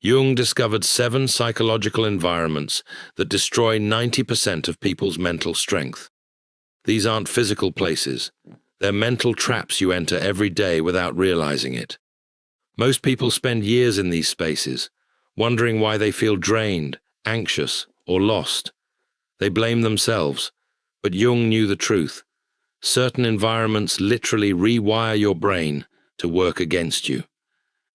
Jung discovered 7 psychological environments that destroy 90% of people's mental strength. These aren't physical places. They're mental traps you enter every day without realizing it. Most people spend years in these spaces, wondering why they feel drained, anxious, or lost. They blame themselves, but Jung knew the truth. Certain environments literally rewire your brain to work against you.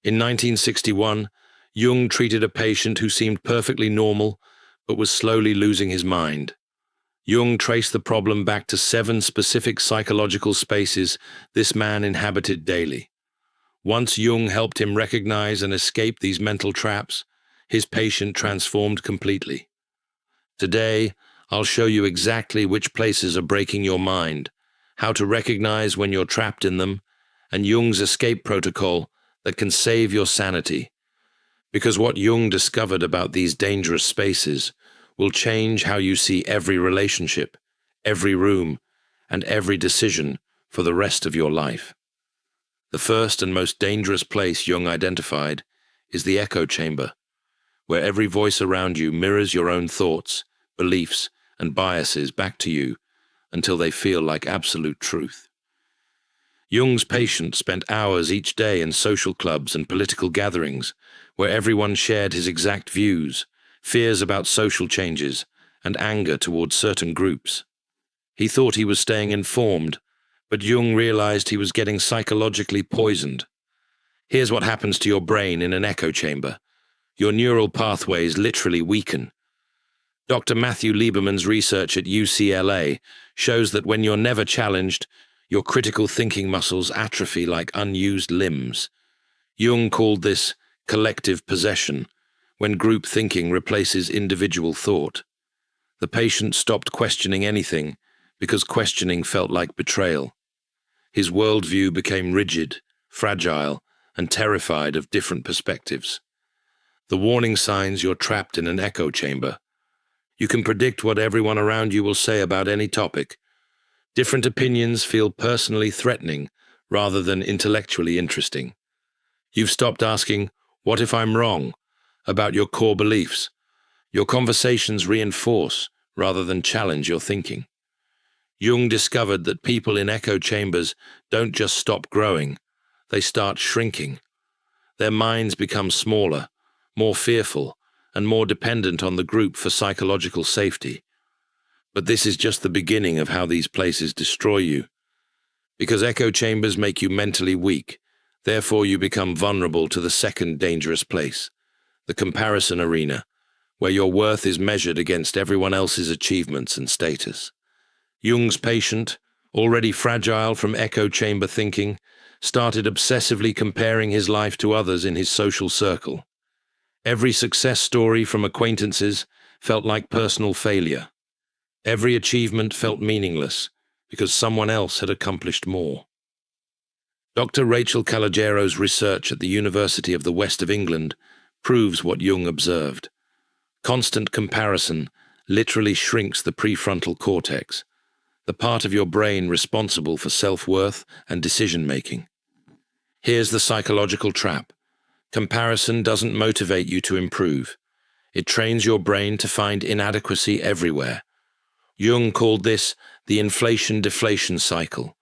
In 1961, Jung treated a patient who seemed perfectly normal but was slowly losing his mind. Jung traced the problem back to 7 specific psychological spaces this man inhabited daily. Once Jung helped him recognize and escape these mental traps, his patient transformed completely. Today, I'll show you exactly which places are breaking your mind, how to recognize when you're trapped in them, and Jung's escape protocol that can save your sanity. Because what Jung discovered about these dangerous spaces will change how you see every relationship, every room, and every decision for the rest of your life. The first and most dangerous place Jung identified is the echo chamber, where every voice around you mirrors your own thoughts, beliefs, and biases back to you until they feel like absolute truth. Jung's patients spent hours each day in social clubs and political gatherings where everyone shared his exact views, fears about social changes, and anger towards certain groups. He thought he was staying informed, but Jung realized he was getting psychologically poisoned. Here's what happens to your brain in an echo chamber. Your neural pathways literally weaken. Dr. Matthew Lieberman's research at UCLA shows that when you're never challenged, your critical thinking muscles atrophy like unused limbs. Jung called this collective possession, when group thinking replaces individual thought. The patient stopped questioning anything because questioning felt like betrayal. His worldview became rigid, fragile, and terrified of different perspectives. The warning signs you're trapped in an echo chamber. You can predict what everyone around you will say about any topic. Different opinions feel personally threatening rather than intellectually interesting. You've stopped asking, "What if I'm wrong?" about your core beliefs. Your conversations reinforce rather than challenge your thinking. Jung discovered that people in echo chambers don't just stop growing, they start shrinking. Their minds become smaller, more fearful, and more dependent on the group for psychological safety. But this is just the beginning of how these places destroy you. Because echo chambers make you mentally weak, therefore you become vulnerable to the second dangerous place, the comparison arena, where your worth is measured against everyone else's achievements and status. Jung's patient, already fragile from echo chamber thinking, started obsessively comparing his life to others in his social circle. Every success story from acquaintances felt like personal failure. Every achievement felt meaningless because someone else had accomplished more. Dr. Rachel Calagero's research at the University of the West of England proves what Jung observed. Constant comparison literally shrinks the prefrontal cortex, the part of your brain responsible for self-worth and decision-making. Here's the psychological trap. Comparison doesn't motivate you to improve. It trains your brain to find inadequacy everywhere. Jung called this the inflation-deflation cycle.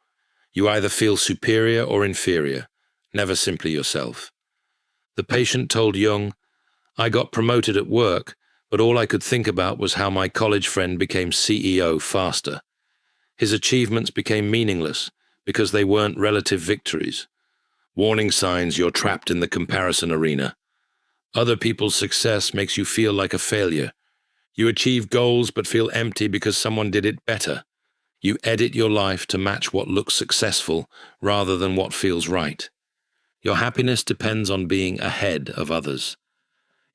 You either feel superior or inferior, never simply yourself. The patient told Jung, "I got promoted at work, but all I could think about was how my college friend became CEO faster. His achievements became meaningless because they weren't relative victories." Warning signs you're trapped in the comparison arena. Other people's success makes you feel like a failure. You achieve goals but feel empty because someone did it better. You edit your life to match what looks successful rather than what feels right. Your happiness depends on being ahead of others.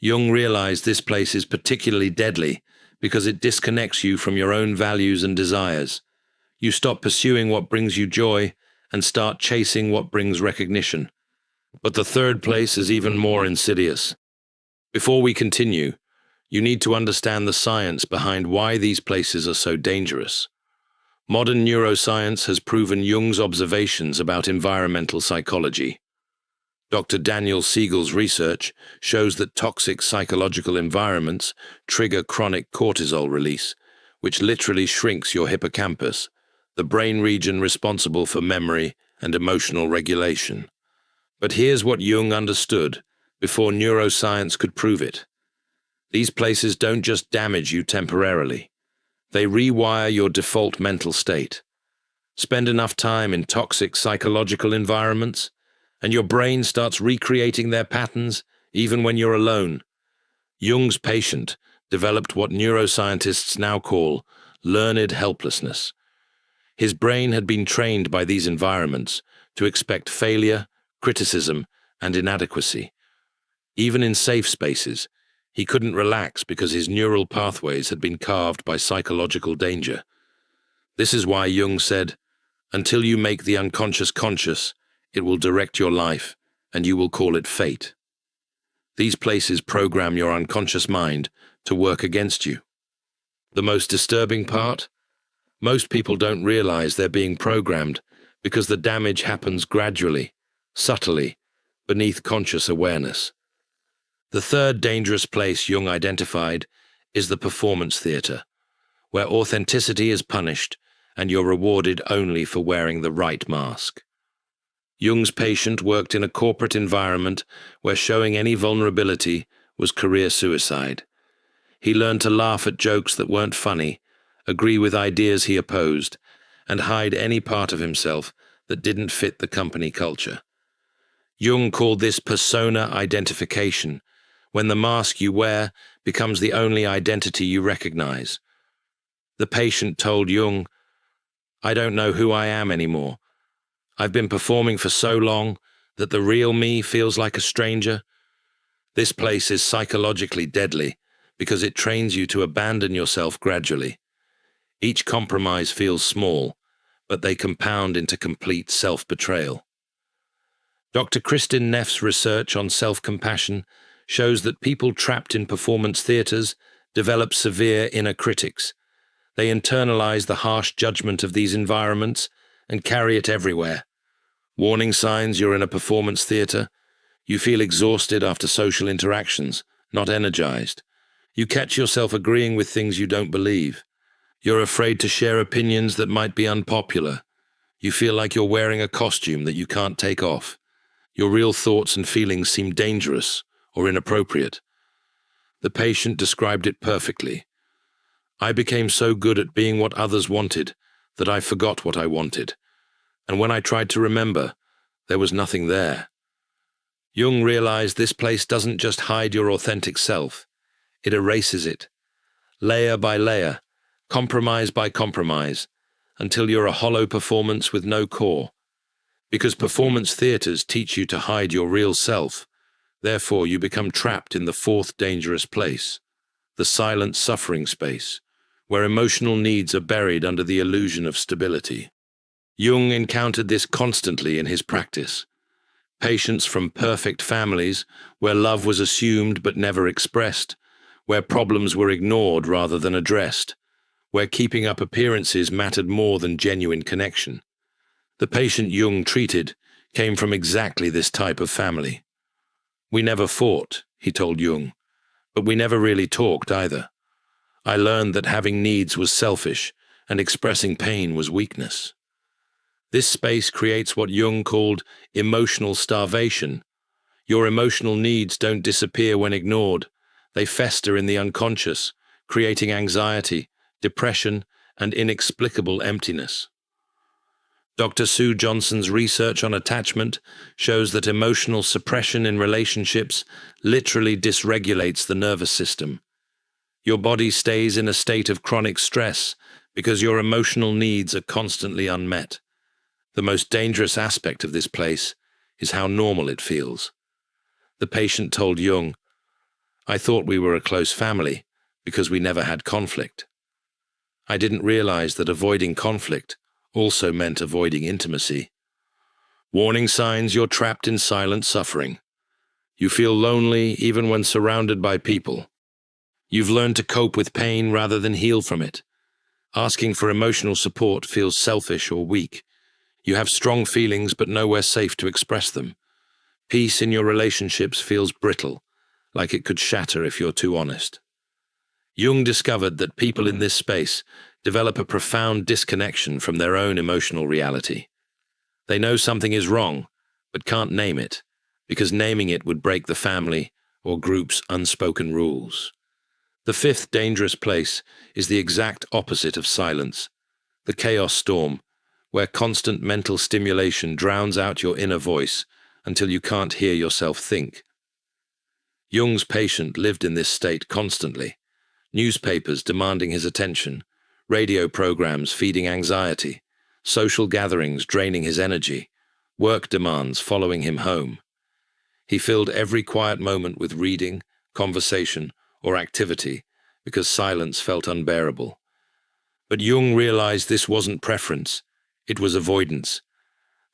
Jung realized this place is particularly deadly because it disconnects you from your own values and desires. You stop pursuing what brings you joy and start chasing what brings recognition. But the third place is even more insidious. Before we continue, you need to understand the science behind why these places are so dangerous. Modern neuroscience has proven Jung's observations about environmental psychology. Dr. Daniel Siegel's research shows that toxic psychological environments trigger chronic cortisol release, which literally shrinks your hippocampus, the brain region responsible for memory and emotional regulation. But here's what Jung understood before neuroscience could prove it. These places don't just damage you temporarily. They rewire your default mental state. Spend enough time in toxic psychological environments, and your brain starts recreating their patterns even when you're alone. Jung's patient developed what neuroscientists now call learned helplessness. His brain had been trained by these environments to expect failure, criticism, and inadequacy. Even in safe spaces, he couldn't relax because his neural pathways had been carved by psychological danger. This is why Jung said, "Until you make the unconscious conscious, it will direct your life, and you will call it fate." These places program your unconscious mind to work against you. The most disturbing part? Most people don't realize they're being programmed because the damage happens gradually, subtly, beneath conscious awareness. The third dangerous place Jung identified is the performance theater, where authenticity is punished and you're rewarded only for wearing the right mask. Jung's patient worked in a corporate environment where showing any vulnerability was career suicide. He learned to laugh at jokes that weren't funny, agree with ideas he opposed, and hide any part of himself that didn't fit the company culture. Jung called this persona identification, when the mask you wear becomes the only identity you recognize. The patient told Jung, "I don't know who I am anymore. I've been performing for so long that the real me feels like a stranger." This place is psychologically deadly because it trains you to abandon yourself gradually. Each compromise feels small, but they compound into complete self-betrayal. Dr. Kristin Neff's research on self-compassion shows that people trapped in performance theaters develop severe inner critics. They internalize the harsh judgment of these environments and carry it everywhere. Warning signs you're in a performance theater. You feel exhausted after social interactions, not energized. You catch yourself agreeing with things you don't believe. You're afraid to share opinions that might be unpopular. You feel like you're wearing a costume that you can't take off. Your real thoughts and feelings seem dangerous or inappropriate. The patient described it perfectly. "I became so good at being what others wanted that I forgot what I wanted. And when I tried to remember, there was nothing there." Jung realized this place doesn't just hide your authentic self. It erases it, layer by layer, compromise by compromise, until you're a hollow performance with no core. Because performance theaters teach you to hide your real self, therefore you become trapped in the fourth dangerous place, the silent suffering space, where emotional needs are buried under the illusion of stability. Jung encountered this constantly in his practice. Patients from perfect families, where love was assumed but never expressed, where problems were ignored rather than addressed, where keeping up appearances mattered more than genuine connection. The patient Jung treated came from exactly this type of family. "We never fought," he told Jung, "but we never really talked either. I learned that having needs was selfish and expressing pain was weakness." This space creates what Jung called emotional starvation. Your emotional needs don't disappear when ignored. They fester in the unconscious, creating anxiety, depression, and inexplicable emptiness. Dr. Sue Johnson's research on attachment shows that emotional suppression in relationships literally dysregulates the nervous system. Your body stays in a state of chronic stress because your emotional needs are constantly unmet. The most dangerous aspect of this place is how normal it feels. The patient told Jung, "I thought we were a close family because we never had conflict. I didn't realize that avoiding conflict also meant avoiding intimacy." Warning signs you're trapped in silent suffering. You feel lonely even when surrounded by people. You've learned to cope with pain rather than heal from it. Asking for emotional support feels selfish or weak. You have strong feelings but nowhere safe to express them. Peace in your relationships feels brittle, like it could shatter if you're too honest. Jung discovered that people in this space develop a profound disconnection from their own emotional reality. They know something is wrong, but can't name it, because naming it would break the family or group's unspoken rules. The fifth dangerous place is the exact opposite of silence, the chaos storm, where constant mental stimulation drowns out your inner voice until you can't hear yourself think. Jung's patient lived in this state constantly, newspapers demanding his attention, radio programs feeding anxiety, social gatherings draining his energy, work demands following him home. He filled every quiet moment with reading, conversation, or activity because silence felt unbearable. But Jung realized this wasn't preference, it was avoidance.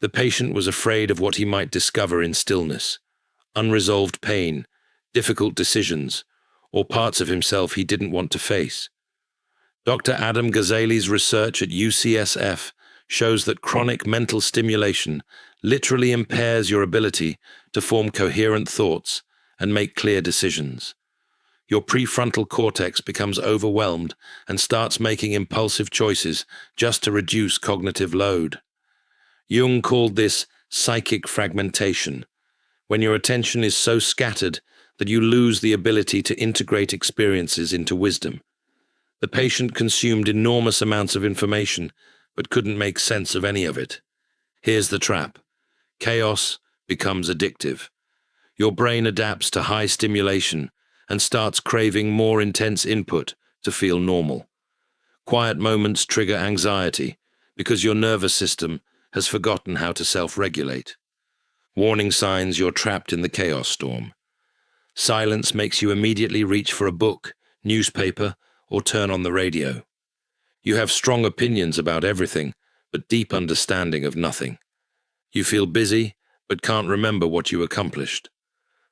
The patient was afraid of what he might discover in stillness, unresolved pain, difficult decisions, or parts of himself he didn't want to face. Dr. Adam Ghazali's research at UCSF shows that chronic mental stimulation literally impairs your ability to form coherent thoughts and make clear decisions. Your prefrontal cortex becomes overwhelmed and starts making impulsive choices just to reduce cognitive load. Jung called this psychic fragmentation, when your attention is so scattered that you lose the ability to integrate experiences into wisdom. The patient consumed enormous amounts of information, but couldn't make sense of any of it. Here's the trap. Chaos becomes addictive. Your brain adapts to high stimulation and starts craving more intense input to feel normal. Quiet moments trigger anxiety because your nervous system has forgotten how to self-regulate. Warning signs you're trapped in the chaos storm. Silence makes you immediately reach for a book, newspaper, or turn on the radio. You have strong opinions about everything, but deep understanding of nothing. You feel busy, but can't remember what you accomplished.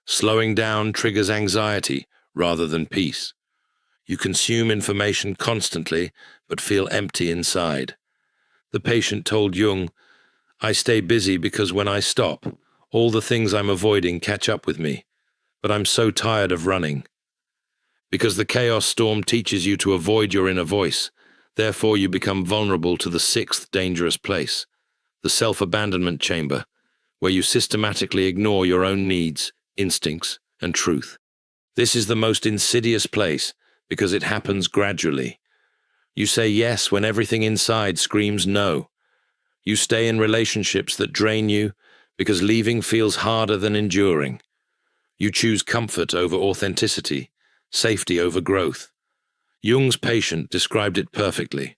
Slowing down triggers anxiety rather than peace. You consume information constantly, but feel empty inside. The patient told Jung, "I stay busy because when I stop, all the things I'm avoiding catch up with me, but I'm so tired of running." Because the chaos storm teaches you to avoid your inner voice, therefore you become vulnerable to the sixth dangerous place, the self-abandonment chamber, where you systematically ignore your own needs, instincts, and truth. This is the most insidious place because it happens gradually. You say yes when everything inside screams no. You stay in relationships that drain you because leaving feels harder than enduring. You choose comfort over authenticity, safety over growth. Jung's patient described it perfectly.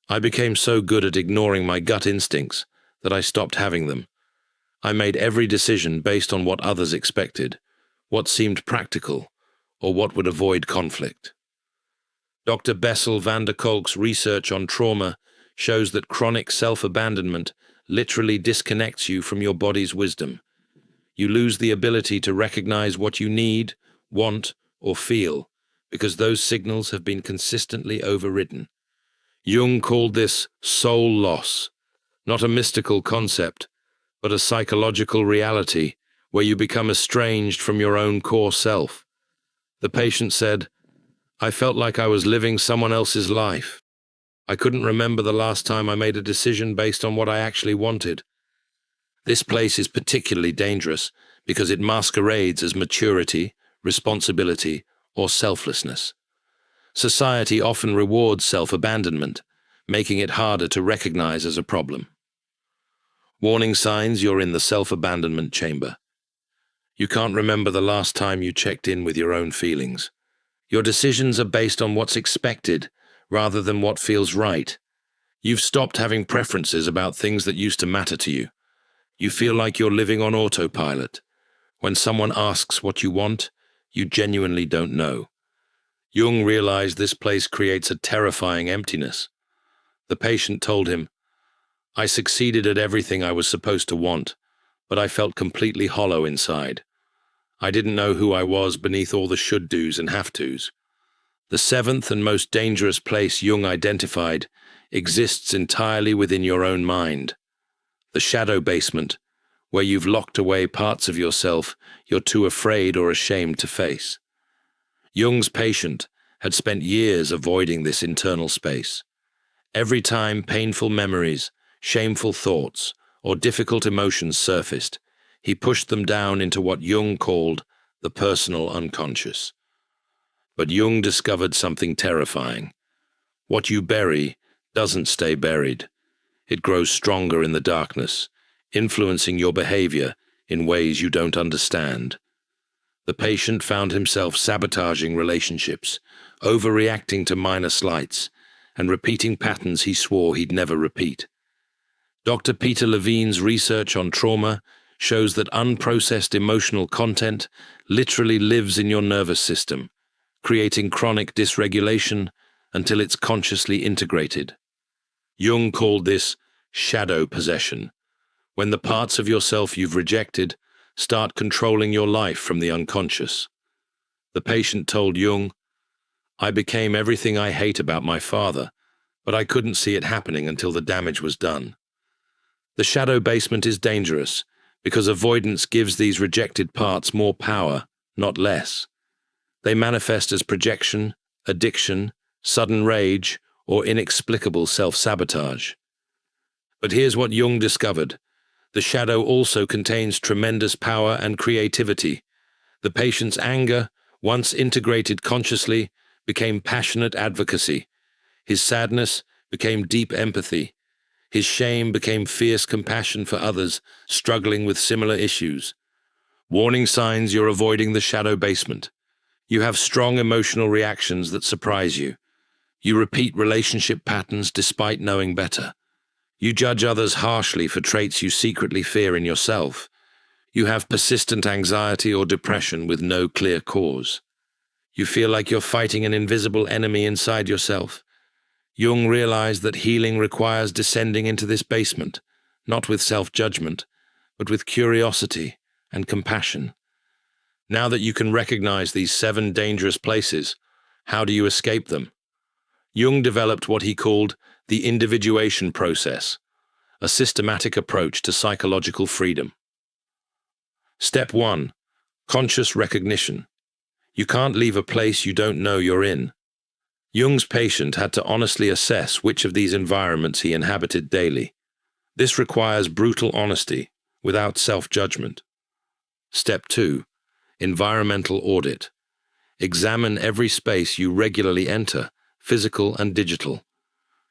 "I became so good at ignoring my gut instincts that I stopped having them. I made every decision based on what others expected, what seemed practical, or what would avoid conflict." Dr. Bessel van der Kolk's research on trauma shows that chronic self-abandonment literally disconnects you from your body's wisdom. You lose the ability to recognize what you need, want, or feel, because those signals have been consistently overridden. Jung called this soul loss, not a mystical concept, but a psychological reality where you become estranged from your own core self. The patient said, "I felt like I was living someone else's life. I couldn't remember the last time I made a decision based on what I actually wanted." This place is particularly dangerous because it masquerades as maturity, responsibility, or selflessness. Society often rewards self-abandonment, making it harder to recognize as a problem. Warning signs you're in the self-abandonment chamber. You can't remember the last time you checked in with your own feelings. Your decisions are based on what's expected rather than what feels right. You've stopped having preferences about things that used to matter to you. You feel like you're living on autopilot. When someone asks what you want, you genuinely don't know. Jung realized this place creates a terrifying emptiness. The patient told him, "I succeeded at everything I was supposed to want, but I felt completely hollow inside. I didn't know who I was beneath all the should-dos and have-tos." The seventh and most dangerous place Jung identified exists entirely within your own mind. The shadow basement, where you've locked away parts of yourself you're too afraid or ashamed to face. Jung's patient had spent years avoiding this internal space. Every time painful memories, shameful thoughts, or difficult emotions surfaced, he pushed them down into what Jung called the personal unconscious. But Jung discovered something terrifying. What you bury doesn't stay buried. It grows stronger in the darkness, influencing your behavior in ways you don't understand. The patient found himself sabotaging relationships, overreacting to minor slights, and repeating patterns he swore he'd never repeat. Dr. Peter Levine's research on trauma shows that unprocessed emotional content literally lives in your nervous system, creating chronic dysregulation until it's consciously integrated. Jung called this shadow possession, when the parts of yourself you've rejected start controlling your life from the unconscious. The patient told Jung, "I became everything I hate about my father, but I couldn't see it happening until the damage was done." The shadow basement is dangerous because avoidance gives these rejected parts more power, not less. They manifest as projection, addiction, sudden rage, or inexplicable self-sabotage. But here's what Jung discovered. The shadow also contains tremendous power and creativity. The patient's anger, once integrated consciously, became passionate advocacy. His sadness became deep empathy. His shame became fierce compassion for others struggling with similar issues. Warning signs you're avoiding the shadow basement. You have strong emotional reactions that surprise you. You repeat relationship patterns despite knowing better. You judge others harshly for traits you secretly fear in yourself. You have persistent anxiety or depression with no clear cause. You feel like you're fighting an invisible enemy inside yourself. Jung realized that healing requires descending into this basement, not with self-judgment, but with curiosity and compassion. Now that you can recognize these 7 dangerous places, how do you escape them? Jung developed what he called the individuation process, a systematic approach to psychological freedom. Step 1. Conscious recognition. You can't leave a place you don't know you're in. Jung's patient had to honestly assess which of these environments he inhabited daily. This requires brutal honesty, without self-judgment. Step 2. Environmental audit. Examine every space you regularly enter, physical and digital.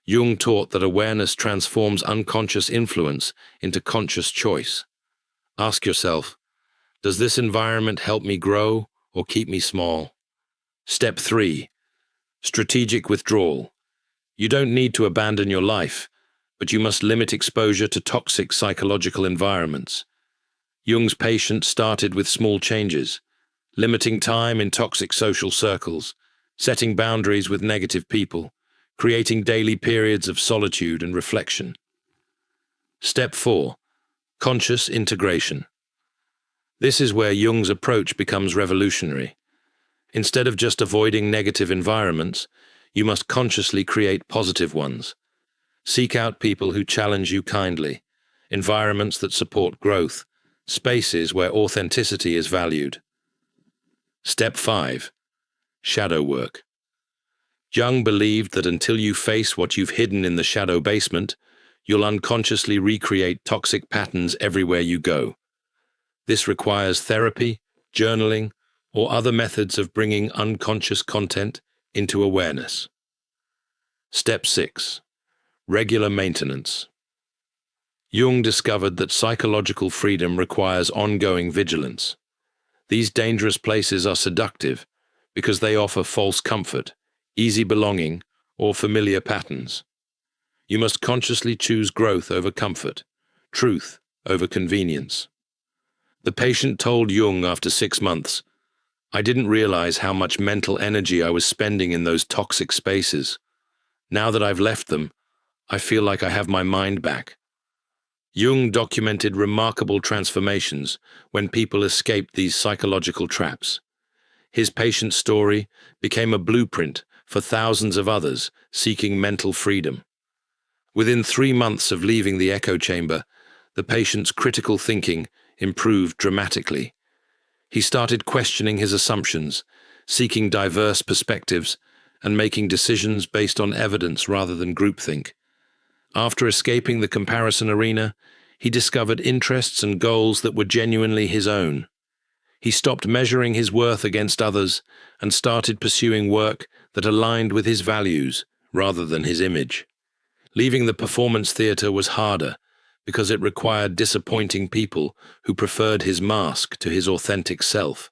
Jung taught that awareness transforms unconscious influence into conscious choice. Ask yourself, does this environment help me grow or keep me small? Step 3. Strategic withdrawal. You don't need to abandon your life, but you must limit exposure to toxic psychological environments. Jung's patient started with small changes, limiting time in toxic social circles, setting boundaries with negative people, creating daily periods of solitude and reflection. Step 4. Conscious integration. This is where Jung's approach becomes revolutionary. Instead of just avoiding negative environments, you must consciously create positive ones. Seek out people who challenge you kindly, environments that support growth, spaces where authenticity is valued. Step 5. Shadow work. Jung believed that until you face what you've hidden in the shadow basement, you'll unconsciously recreate toxic patterns everywhere you go. This requires therapy, journaling, or other methods of bringing unconscious content into awareness. Step 6. Regular maintenance. Jung discovered that psychological freedom requires ongoing vigilance. These dangerous places are seductive because they offer false comfort, easy belonging, or familiar patterns. You must consciously choose growth over comfort, truth over convenience. The patient told Jung after 6 months, "I didn't realize how much mental energy I was spending in those toxic spaces. Now that I've left them, I feel like I have my mind back." Jung documented remarkable transformations when people escaped these psychological traps. His patient's story became a blueprint for thousands of others seeking mental freedom. Within 3 months of leaving the echo chamber, The patient's critical thinking improved dramatically. He started questioning his assumptions, seeking diverse perspectives, and making decisions based on evidence rather than groupthink. After escaping the comparison arena, he discovered interests and goals that were genuinely his own. He stopped measuring his worth against others and started pursuing work that aligned with his values rather than his image. Leaving the performance theater was harder because it required disappointing people who preferred his mask to his authentic self.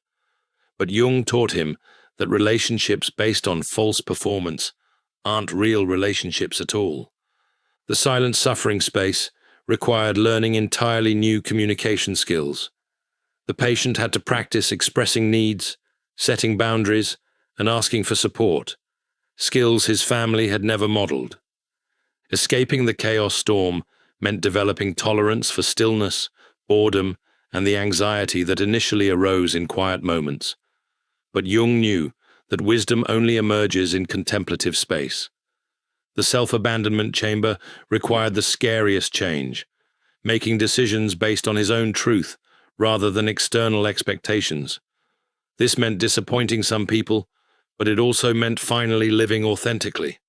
But Jung taught him that relationships based on false performance aren't real relationships at all. The silent suffering space required learning entirely new communication skills. The patient had to practice expressing needs, setting boundaries, and asking for support, skills his family had never modeled. Escaping the chaos storm meant developing tolerance for stillness, boredom, and the anxiety that initially arose in quiet moments. But Jung knew that wisdom only emerges in contemplative space. The self-abandonment chamber required the scariest change, making decisions based on his own truth rather than external expectations. This meant disappointing some people, but it also meant finally living authentically.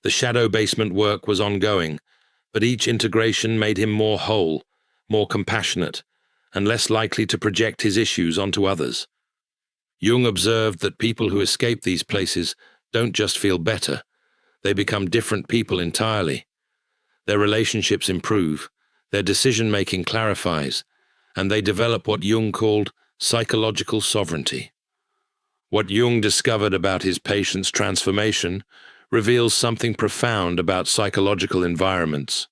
The shadow basement work was ongoing, but each integration made him more whole, more compassionate, and less likely to project his issues onto others. Jung observed that people who escape these places don't just feel better, they become different people entirely. Their relationships improve, their decision-making clarifies, and they develop what Jung called psychological sovereignty. What Jung discovered about his patient's transformation reveals something profound about psychological environments.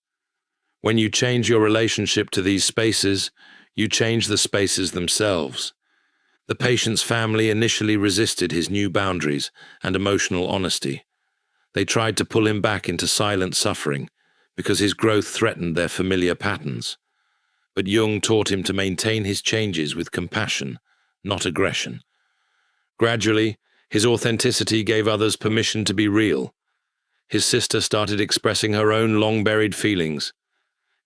When you change your relationship to these spaces, you change the spaces themselves. The patient's family initially resisted his new boundaries and emotional honesty. They tried to pull him back into silent suffering because his growth threatened their familiar patterns. But Jung taught him to maintain his changes with compassion, not aggression. Gradually, his authenticity gave others permission to be real. His sister started expressing her own long-buried feelings.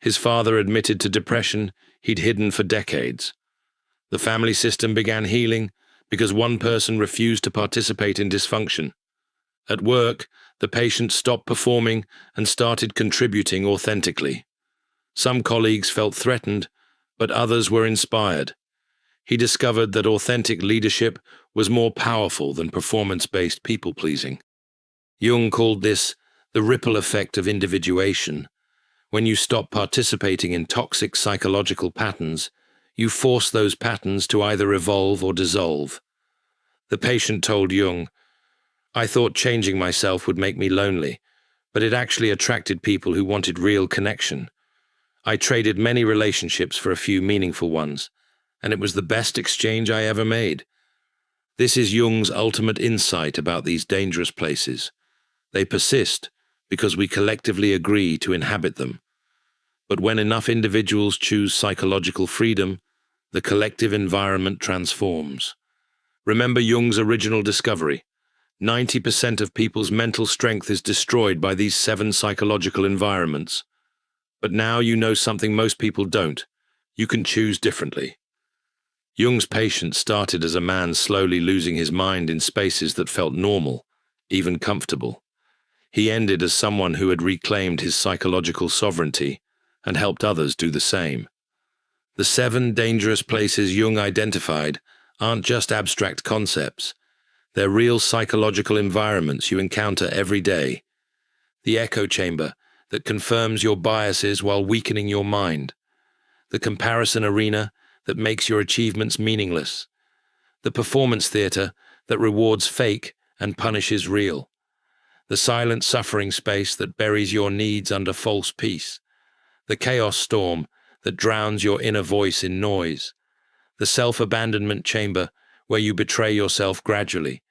His father admitted to depression he'd hidden for decades. The family system began healing because one person refused to participate in dysfunction. At work, the patient stopped performing and started contributing authentically. Some colleagues felt threatened, but others were inspired. He discovered that authentic leadership was more powerful than performance-based people-pleasing. Jung called this the ripple effect of individuation. When you stop participating in toxic psychological patterns, you force those patterns to either evolve or dissolve. The patient told Jung, "I thought changing myself would make me lonely, but it actually attracted people who wanted real connection. I traded many relationships for a few meaningful ones, and it was the best exchange I ever made." This is Jung's ultimate insight about these dangerous places. They persist because we collectively agree to inhabit them. But when enough individuals choose psychological freedom, the collective environment transforms. Remember Jung's original discovery. 90% of people's mental strength is destroyed by these 7 psychological environments. But now you know something most people don't. You can choose differently. Jung's patient started as a man slowly losing his mind in spaces that felt normal, even comfortable. He ended as someone who had reclaimed his psychological sovereignty and helped others do the same. The 7 dangerous places Jung identified aren't just abstract concepts. They're real psychological environments you encounter every day. The echo chamber that confirms your biases while weakening your mind. The comparison arena that makes your achievements meaningless. The performance theater that rewards fake and punishes real. The silent suffering space that buries your needs under false peace. The chaos storm that drowns your inner voice in noise. The self-abandonment chamber where you betray yourself gradually.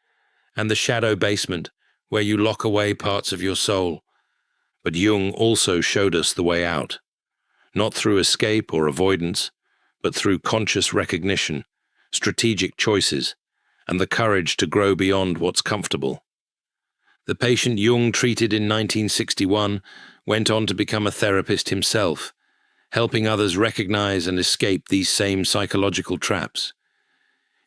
And the shadow basement where you lock away parts of your soul. But Jung also showed us the way out. Not through escape or avoidance, but through conscious recognition, strategic choices, and the courage to grow beyond what's comfortable. The patient Jung treated in 1961 went on to become a therapist himself, helping others recognize and escape these same psychological traps.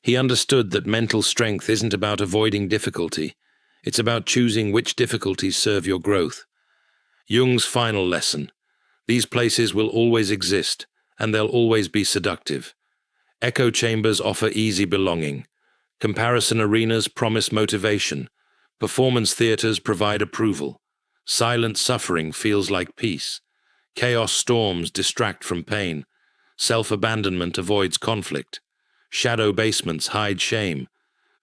He understood that mental strength isn't about avoiding difficulty, it's about choosing which difficulties serve your growth. Jung's final lesson: these places will always exist, and they'll always be seductive. Echo chambers offer easy belonging. Comparison arenas promise motivation. Performance theaters provide approval. Silent suffering feels like peace. Chaos storms distract from pain. Self-abandonment avoids conflict. Shadow basements hide shame.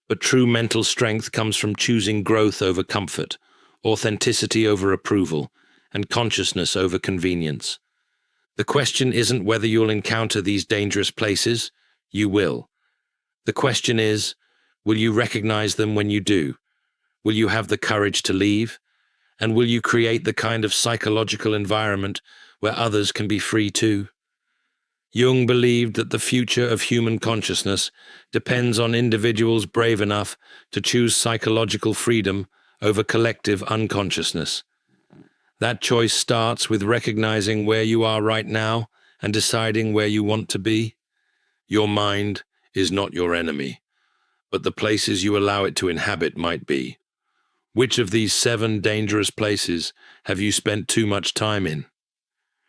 But true mental strength comes from choosing growth over comfort, authenticity over approval, and consciousness over convenience. The question isn't whether you'll encounter these dangerous places. You will. The question is, will you recognize them when you do? Will you have the courage to leave? And will you create the kind of psychological environment where others can be free too? Jung believed that the future of human consciousness depends on individuals brave enough to choose psychological freedom over collective unconsciousness. That choice starts with recognizing where you are right now and deciding where you want to be. Your mind is not your enemy, but the places you allow it to inhabit might be. Which of these 7 dangerous places have you spent too much time in?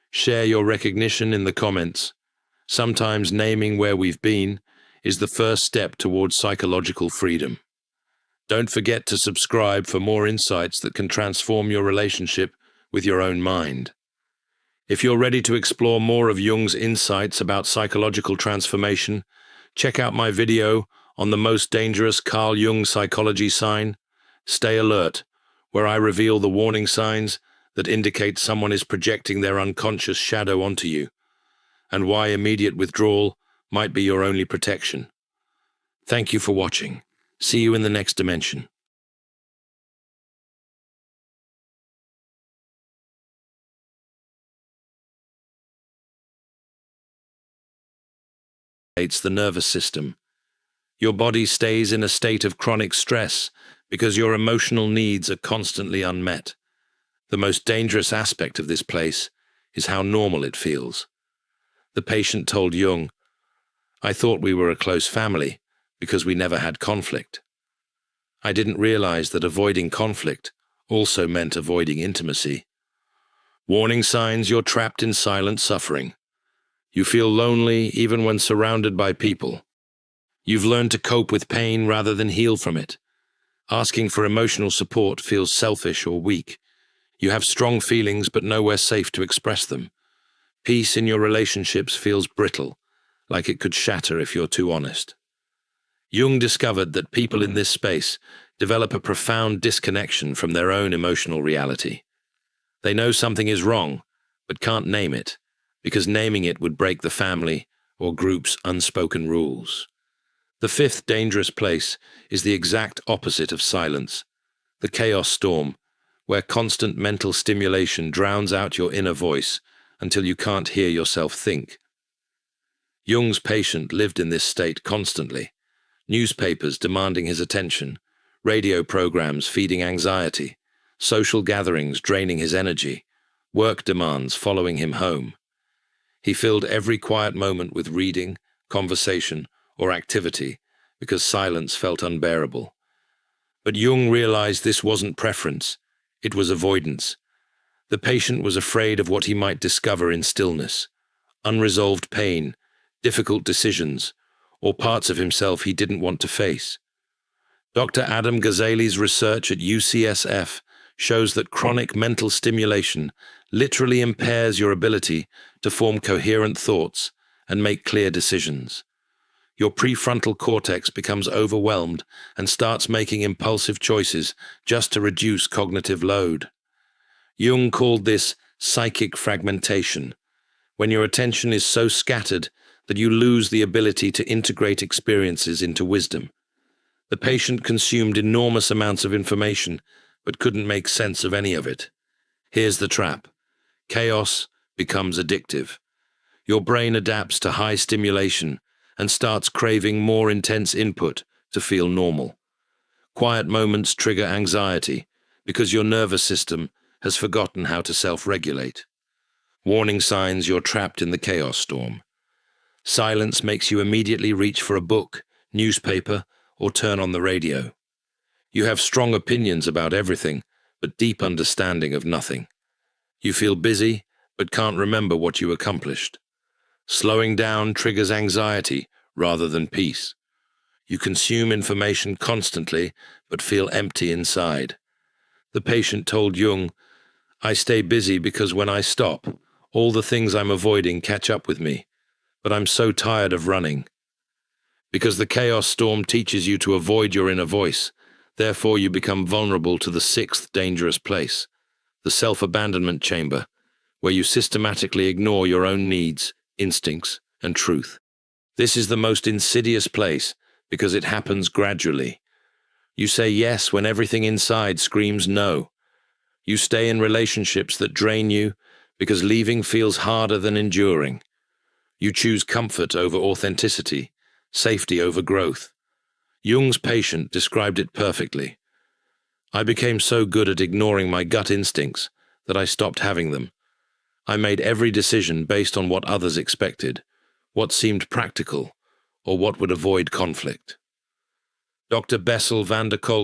Share your recognition in the comments. Sometimes naming where we've been is the first step towards psychological freedom. Don't forget to subscribe for more insights that can transform your relationship with your own mind. If you're ready to explore more of Jung's insights about psychological transformation, check out my video on the most dangerous Carl Jung psychology sign. Stay alert, where I reveal the warning signs that indicate someone is projecting their unconscious shadow onto you, and why immediate withdrawal might be your only protection. Thank you for watching. See you in the next dimension. It's the nervous system. Your body stays in a state of chronic stress because your emotional needs are constantly unmet. The most dangerous aspect of this place is how normal it feels. The patient told Jung, "I thought we were a close family because we never had conflict. I didn't realize that avoiding conflict also meant avoiding intimacy." Warning signs: you're trapped in silent suffering. You feel lonely even when surrounded by people. You've learned to cope with pain rather than heal from it. Asking for emotional support feels selfish or weak. You have strong feelings but nowhere safe to express them. Peace in your relationships feels brittle, like it could shatter if you're too honest. Jung discovered that people in this space develop a profound disconnection from their own emotional reality. They know something is wrong, but can't name it, because naming it would break the family or group's unspoken rules. The 5th dangerous place is the exact opposite of silence, the chaos storm, where constant mental stimulation drowns out your inner voice until you can't hear yourself think. Jung's patient lived in this state constantly. Newspapers demanding his attention, radio programs feeding anxiety, social gatherings draining his energy, work demands following him home. He filled every quiet moment with reading, conversation, or activity because silence felt unbearable. But Jung realized this wasn't preference, it was avoidance. The patient was afraid of what he might discover in stillness: unresolved pain, difficult decisions, or parts of himself he didn't want to face. Dr. Adam Ghazali's research at UCSF shows that chronic mental stimulation literally impairs your ability to form coherent thoughts and make clear decisions. Your prefrontal cortex becomes overwhelmed and starts making impulsive choices just to reduce cognitive load. Jung called this psychic fragmentation, when your attention is so scattered that you lose the ability to integrate experiences into wisdom. The patient consumed enormous amounts of information, but couldn't make sense of any of it. Here's the trap. Chaos becomes addictive. Your brain adapts to high stimulation and starts craving more intense input to feel normal. Quiet moments trigger anxiety because your nervous system has forgotten how to self-regulate. Warning signs you're trapped in the chaos storm. Silence makes you immediately reach for a book, newspaper, or turn on the radio. You have strong opinions about everything, but deep understanding of nothing. You feel busy, but can't remember what you accomplished. Slowing down triggers anxiety rather than peace. You consume information constantly, but feel empty inside. The patient told Jung, "I stay busy because when I stop, all the things I'm avoiding catch up with me, but I'm so tired of running." Because the chaos storm teaches you to avoid your inner voice, therefore you become vulnerable to the sixth dangerous place, the self-abandonment chamber, where you systematically ignore your own needs, instincts, and truth. This is the most insidious place because it happens gradually. You say yes when everything inside screams no. You stay in relationships that drain you because leaving feels harder than enduring. You choose comfort over authenticity, safety over growth. Jung's patient described it perfectly. "I became so good at ignoring my gut instincts that I stopped having them. I made every decision based on what others expected, what seemed practical, or what would avoid conflict." Dr. Bessel van der Kolk